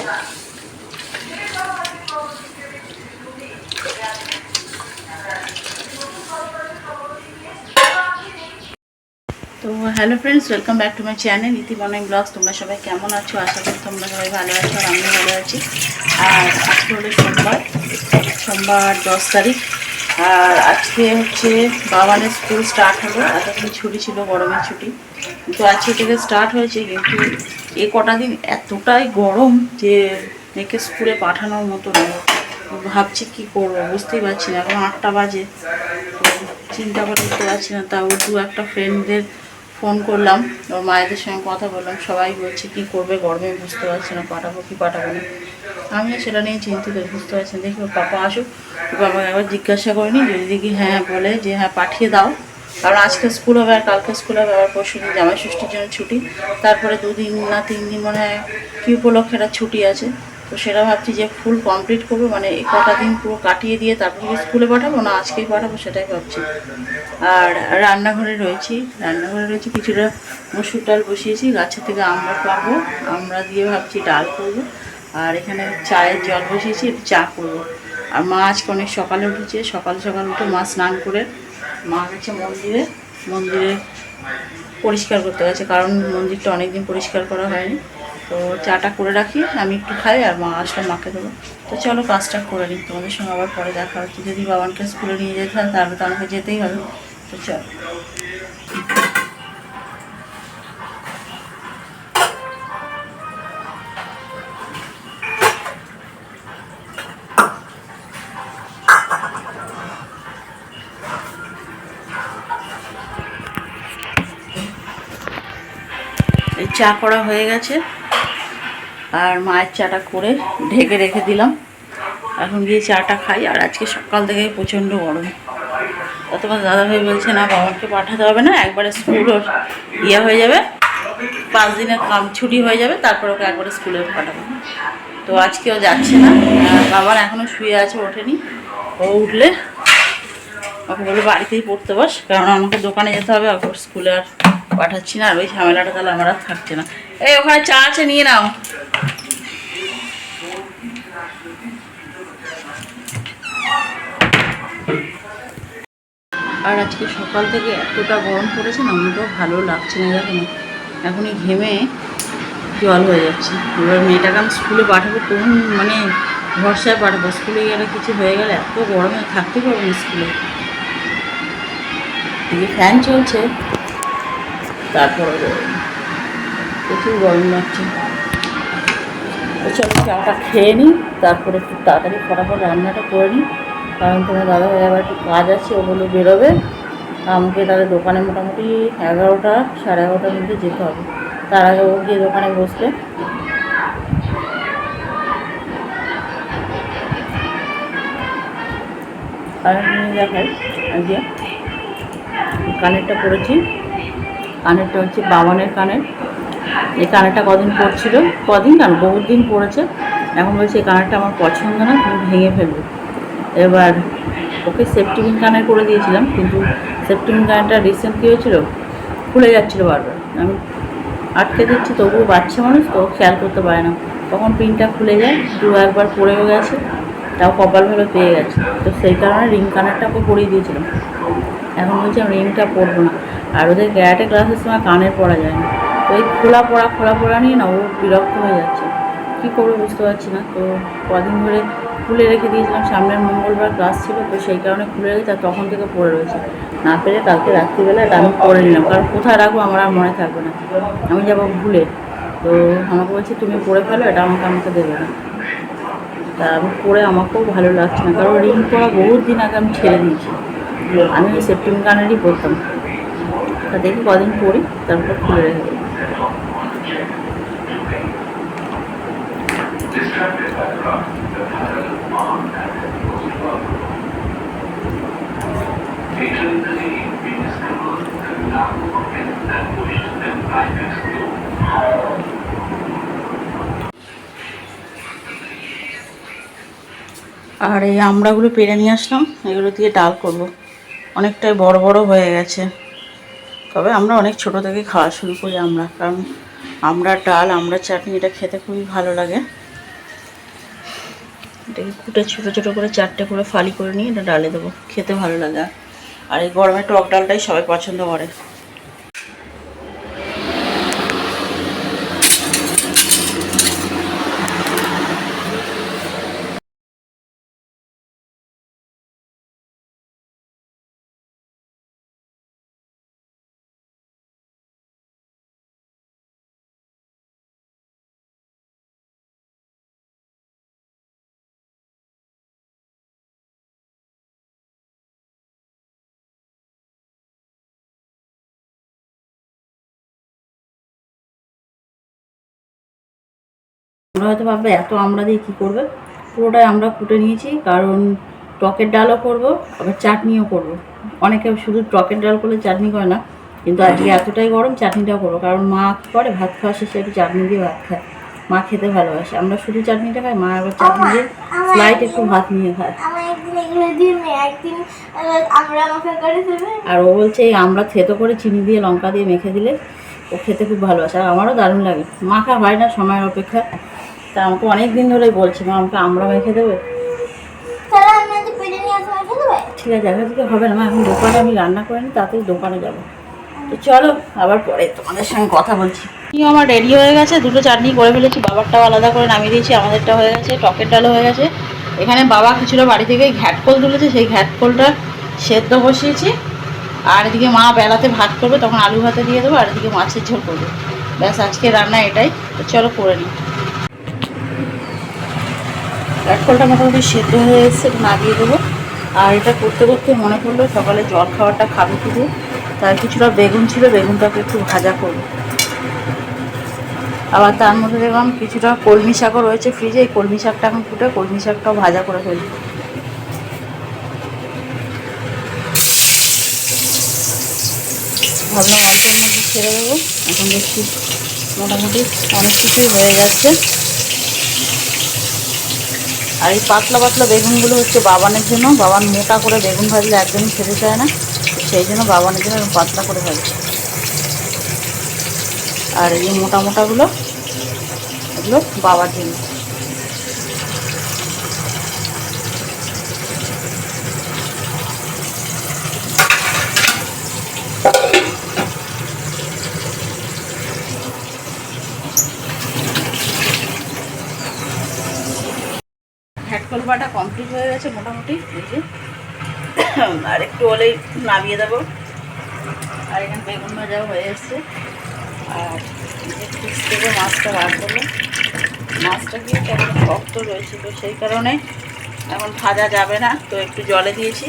তো hello friends, welcome back to my channel ইতি বনাই ব্লগস। তোমরা সবাই কেমন আছো? আশা করি তোমরা সবাই ভালো আছো আর আমিও ভালো আছি। আর আজকে হলো সোমবার 10 তারিখ। আর আজকে হচ্ছে বাবানের স্কুল স্টার্ট হলো। এতদিন ছুটি ছিল, গরমের ছুটি, কিন্তু আজকে থেকে স্টার্ট হয়েছে। কিন্তু এই কটা দিন এতটাই গরম যে মেয়েকে স্কুলে পাঠানোর মতো না। ভাবছি কি করবো, বুঝতেই পারছি না। এখন 8টা বাজে, চিন্তা করে উঠতে পারছি না। তাও দু একটা ফ্রেন্ডদের ফোন করলাম, ওর মায়েদের সঙ্গে কথা বললাম। সবাই বলছে কি করবে গরমে, বুঝতে পারছি না পাঠাবো কি পাঠাবো না। আমিও সেটা নিয়ে চিন্তিত, বুঝতে পারছি না। দেখি ওর পাপা আসুক, ওর বাবাকে একবার জিজ্ঞাসা করিনি, যদি দেখি হ্যাঁ বলে যে হ্যাঁ পাঠিয়ে দাও। কারণ আজকে স্কুল হবে আর কালকে স্কুল হবে, আবার পরশু দিন জামাই ষষ্ঠীর জন্য ছুটি, তারপরে 2 দিন না 3 দিন মনে হয় কি উপলক্ষে একটা ছুটি আছে। তো সেটা ভাবছি যে ফুল কমপ্লিট করবো, মানে এই কটা দিন পুরো কাটিয়ে দিয়ে তারপরে স্কুলে পাঠাবো না আজকেই পাঠাবো, সেটাই ভাবছি। আর রান্নাঘরে রয়েছি কিছুটা মসুর ডাল বসিয়েছি, গাছের থেকে আমরা পারবো, আমরা দিয়ে ভাবছি ডাল করবো। আর এখানে চায়ের জল বসিয়েছি, একটু চা করবো। আর মা আজকে অনেক সকালে উঠেছে, সকাল সকাল উঠে মা স্নান করে মা গেছে মন্দিরে পরিষ্কার করতে গেছে, কারণ মন্দিরটা অনেকদিন পরিষ্কার করা হয়নি। তো চাটা করে রাখি, আমি একটু খাই আর মা আসলে মাকে দেবো। তো চলো কাজটা করে নিই, তোমাদের সঙ্গে আবার পরে দেখা হচ্ছে। যদি বাবানকে স্কুলে নিয়ে যেতে হয় তাহলে তো আমাকে যেতেই হবে। তো চলো। এই চা করা হয়ে গেছে আর মায়ের চাটা করে ঢেকে রেখে দিলাম। এখন গিয়ে চাটা খাই। আর আজকে সকাল থেকেই প্রচণ্ড গরম। তোমার দাদাভাই বলছে না বাবাকে পাঠাতে হবে না, একবারে স্কুল ওর ইয়ে হয়ে যাবে, 5 দিনের ছুটি হয়ে যাবে, তারপর ওকে একবারে স্কুলে পাঠাবো। তো আজকেও যাচ্ছে না, বাবার এখনও শুয়ে আছে, ওঠেনি। ও উঠলে ওকে বলে বাড়িতেই পড়তে বস, কারণ আমাকে দোকানে যেতে হবে, ওকে স্কুলে আর পাঠাচ্ছি না। আর ওই ঝামেলাটা তাহলে আমার আর থাকছে না। এই ওখানে চা আছে, নিয়ে নাও। আর আজকে সকাল থেকে এতটা গরম পড়েছে না, মোটেও ভালো লাগছে না। দেখুন এখনই ঘেমে জল হয়ে যাচ্ছে। এবার মেয়েটাকে আমি স্কুলে পাঠাবো, কোন মানে ভরসায় পাঠাবো? স্কুলে গেলে কিছু হয়ে গেলে এত গরমে থাকতে পারবো না স্কুলে। এদিকে ফ্যান চলছে, তারপরে প্রচুর গরম লাগছে। তো চলো চাটা খেয়ে নিই, তারপরে একটু তাড়াতাড়ি ফটাফট রান্নাটা করে নিই। কারণ তোমার দাদাভাই আবার একটু কাজ আছে, ওগুলো বেরোবে। আমাকে তাহলে দোকানে মোটামুটি 11টা সাড়ে 11টার মধ্যে যেতে হবে। তার আগে ও গিয়ে দোকানে বসলে। আর দেখাই আজকে কানেরটা পরেছি। কানেরটা হচ্ছে বাবানের কানের। এই কানেরটা কদিন পরছিল, কদিন কেন বহুত দিন পরেছে। এখন বলছে এই কানেরটা আমার পছন্দ না, তুমি ভেঙে ফেলবে। এবার ওকে সেফটি পিন কানের করে দিয়েছিলাম, কিন্তু সেফটি পিন কানেরটা রিসেন্ট কী হয়েছিল, খুলে যাচ্ছিলো বারবার। আমি আটকে দিচ্ছি, তবুও বাচ্চা মানুষ তো খেয়াল করতে পারে না, তখন পিনটা খুলে যায়। একবার পড়েও গেছে, তাও কপালভাবে পেয়ে গেছে। তো সেই কারণে রিং কানেরটা ওকে পরিয়ে দিয়েছিলাম। এখন বলছি আমি রিংটা পরবো না। আর ওদের ক্যারাটে ক্লাসের সময় কানের পরা যায় না। তো এই খোলা পড়া নিয়ে না ও বিরক্ত হয়ে যাচ্ছে, কী করবো বুঝতে পারছি না। তো কদিন ধরে খুলে রেখে দিয়েছিলাম, সামনের মঙ্গলবার ক্লাস ছিল, তো সেই কারণে খুলে রেখেছি। আর তখন থেকে পড়ে রয়েছে, না পেরে কালকে রাত্রিবেলা এটা আমি পরে নিলাম, কারণ কোথায় রাখবো আমার আর মনে থাকবে না, আমি যাবো ভুলে। তো আমাকে বলছে তুমি পরে ফেলো, এটা আমাকে দেবে না। তা আমি পরে আমাকেও ভালো লাগছে না, কারণ রিং পরা বহুত দিন আগে আমি ছেড়ে দিয়েছি। আমি ওই সেফটি পিন কানেরই পরতাম। তা দেখি কদিন পরি, তারপর খুলে রেখে দিই। আর এই আমড়াগুলো পেরে নিয়ে আসলাম, এগুলো দিয়ে ডাল করব। অনেকটাই বড় বড় হয়ে গেছে, তবে আমরা অনেক ছোট থেকে খাওয়া শুরু করি আমরা, কারণ আমড়ার ডাল আমড়ার চাটনি এটা খেতে খুবই ভালো লাগে। এটাকে কুটে ছোটো ছোটো করে 4টে করে ফালি করে নিয়ে এটা ডালে দেবো, খেতে ভালো লাগে। আর এই গরমে টক ডালটাই সবাই পছন্দ করে। আমরা হয়তো ভাববে এত আমরা দিয়ে কী করবে, পুরোটাই আমরা কুটে নিয়েছি, কারণ টকের ডালও করব, আবার চাটনিও করব। অনেকে শুধু টকের ডাল করলে চাটনি করে না, কিন্তু আজকে এতটাই গরম চাটনিটাও করবো, কারণ মা কী করে ভাত খাওয়া শেষে একটু চাটনি দিয়ে ভাত খায়। মা খেতে ভালোবাসে, আমরা শুধু চাটনিটা খাই, মা আবার চাটনি দিয়ে স্লাইট একটু ভাত নিয়ে খায়। আর ও বলছে এই আমরা থেতো করে চিনি দিয়ে লঙ্কা দিয়ে মেখে দিলে ও খেতে খুব ভালোবাসে, আর আমারও দারুণ লাগে। মাখা হয় না সময়ের অপেক্ষা, তা আমাকে অনেক দিন ধরেই বলছে মা আমাকে আমরা মেখে দেবে। ঠিক আছে, এখন থেকে হবে না মা, এখন দোকানে আমি রান্না করে নিই, তাড়াতাড়ি দোকানে যাবো। তো চলো আবার পরে তোমাদের সঙ্গে কথা বলছি। আমার রেডি হয়ে গেছে, দুটো চাটনি করে ফেলেছি, বাবারটাও আলাদা করে নামিয়ে দিয়েছি, আমাদেরটা হয়ে গেছে, টকের ডালও হয়ে গেছে। এখানে বাবা কিছুটা বাড়ি থেকে ঘ্যাটকল তুলেছে, সেই ঘ্যাটকলটা সেদ্ধ বসিয়েছি। আর এদিকে মা বেলাতে ভাত করবে, তখন আলু ভাতে দিয়ে দেবো, আর এদিকে মাছের ঝোল করবে। ব্যাস আজকে রান্না এটাই। তো চলো করে নিই। ঘ্যাটকলটা মোটামুটি সেদ্ধ হয়ে এসছে, নামিয়ে দেবো। আর এটা করতে করতে মনে পড়লো সকালে জল খাওয়াটা খাবে শুধু, তার কিছুটা বেগুন ছিল, বেগুনটাকে একটু ভাজা করবো। আবার তার মধ্যে দেখলাম কিছুটা কলমি শাকও রয়েছে ফ্রিজে, এই কলমি শাকটা এখন ফুটে কলমি শাকটাও ভাজা করে ফেলি। ভাবলাম অল্পের মধ্যে ছেড়ে দেবো, এখন দেখছি মোটামুটি অনেক কিছুই হয়ে যাচ্ছে। আর এই পাতলা পাতলা বেগুনগুলো হচ্ছে বাবানের জন্য, বাবান মোটা করে বেগুন ভাজলে একদমই খেতে চায় না, সেই জন্য বাবানের জন্য পাতলা করে ভাজছি। আর এই মোটা মোটাগুলো এগুলো বাবার জন্য। ঘ্যাটকল বাটা কমপ্লিট হয়ে গেছে মোটামুটি, এই যে আর একটু হলেই নামিয়ে দেবো। আর এখানে বেগুন ভাজাও হয়ে এসছে। আর ফ্রিজ থেকে মাছটা বার করলো, মাছটা কি কেমন শক্ত রয়েছে, তো সেই কারণে এখন ভাজা যাবে না, তো একটু জলে দিয়েছি,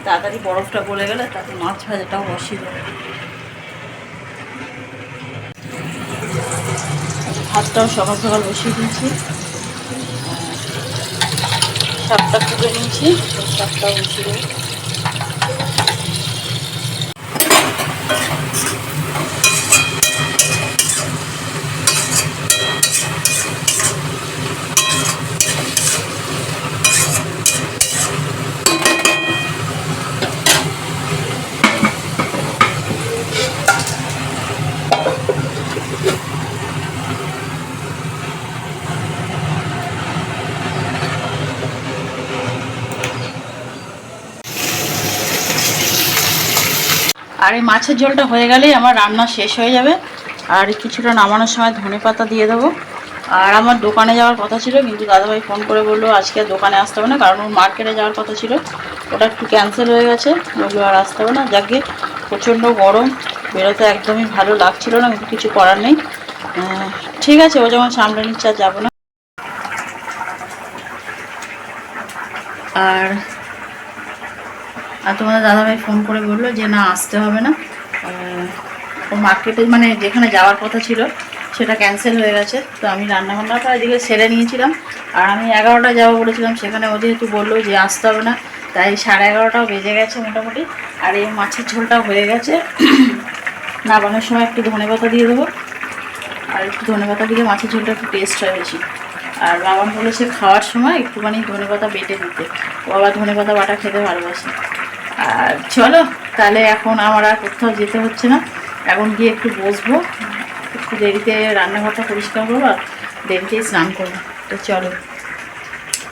তাড়াতাড়ি বরফটা গলে গেলে তাতে মাছ ভাজাটাও বসিয়ে দেবো। ভাতটাও সকাল সকাল বসিয়ে দিয়েছি, শাকটা তুলে নিয়েছি, শাকটাও বসিয়ে দেবো। আর এই মাছের ঝোলটা হয়ে গেলেই আমার রান্না শেষ হয়ে যাবে। আর কিছুটা নামানোর সময় ধনেপাতা দিয়ে দেবো। আর আমার দোকানে যাওয়ার কথা ছিল, কিন্তু দাদাভাই ফোন করে বললো আজকে দোকানে আসতে হবে না, কারণ ওর মার্কেটে যাওয়ার কথা ছিল, ওটা একটু ক্যান্সেল হয়ে গেছে, বললো আর আসতে হবে না। যাকে প্রচণ্ড গরম, বেরোতে একদমই ভালো লাগছিল না, কিন্তু কিছু করার নেই। ঠিক আছে, ও যেমন সামলে নিচ্ছে, আর যাবো না। আর তোমাদের দাদাভাই ফোন করে বললো যে না আসতে হবে না, ও মার্কেটে মানে যেখানে যাওয়ার কথা ছিল সেটা ক্যান্সেল হয়ে গেছে। তো আমি রান্নাবান্নাটা এদিকে সেরে নিয়েছিলাম, আর আমি 11টায় যাবো বলেছিলাম, সেখানে ও যেহেতু বললো যে আসতে হবে না, তাই 11:30টাও বেজে গেছে মোটামুটি। আর এই মাছের ঝোলটাও হয়ে গেছে, নামানোর সময় একটু ধনেপাতা দিয়ে দেবো, আর একটু ধনেপাতা দিলে মাছের ঝোলটা একটু টেস্ট হয় বেশি। আর বাবা বলেছে খাওয়ার সময় একটুখানি ধনেপাতা বেটে দিতে, ও আবার ধনেপাতা বাটা খেতে ভালোবাসে। আর চলো তাহলে এখন আমার আর কোথাও যেতে হচ্ছে না, এখন গিয়ে একটু বসবো, একটু দেরিতে রান্নাঘরটা পরিষ্কার করবো, আর দেরিতেই স্নান করবো। তো চলো।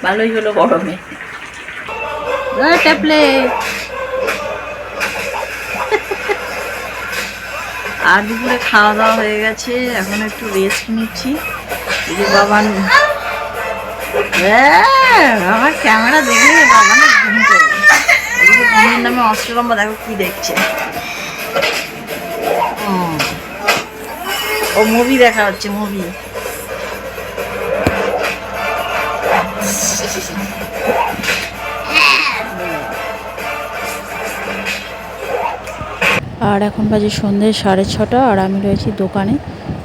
ভালোই হলো গরমে। ট্যাবলেট। আর দুপুরে খাওয়া দাওয়া হয়ে গেছে, এখন একটু রেস্ট নিচ্ছি। এই যে বাবান, আমার ক্যামেরা দেখলে বাবানা ঘুম করে। এদিকে ঘুমের নামে অষ্টলম্বা দেখো কি দেখছে। ও মুভি দেখা হচ্ছে, মুভি। আর এখন বাজে সন্ধ্যে 6:30, আর আমি রয়েছি দোকানে।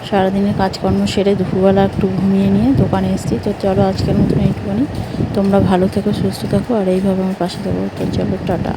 সারাদিনের কাজকর্ম সেরে দুপুরবেলা একটু ঘুমিয়ে নিয়ে দোকানে এসেছি। তো চলো আজকের মতন এইটুকুনি। তোমরা ভালো থেকো, সুস্থ থাকো, আর এইভাবে আমার পাশে থাকো। তো চলো, টাটা।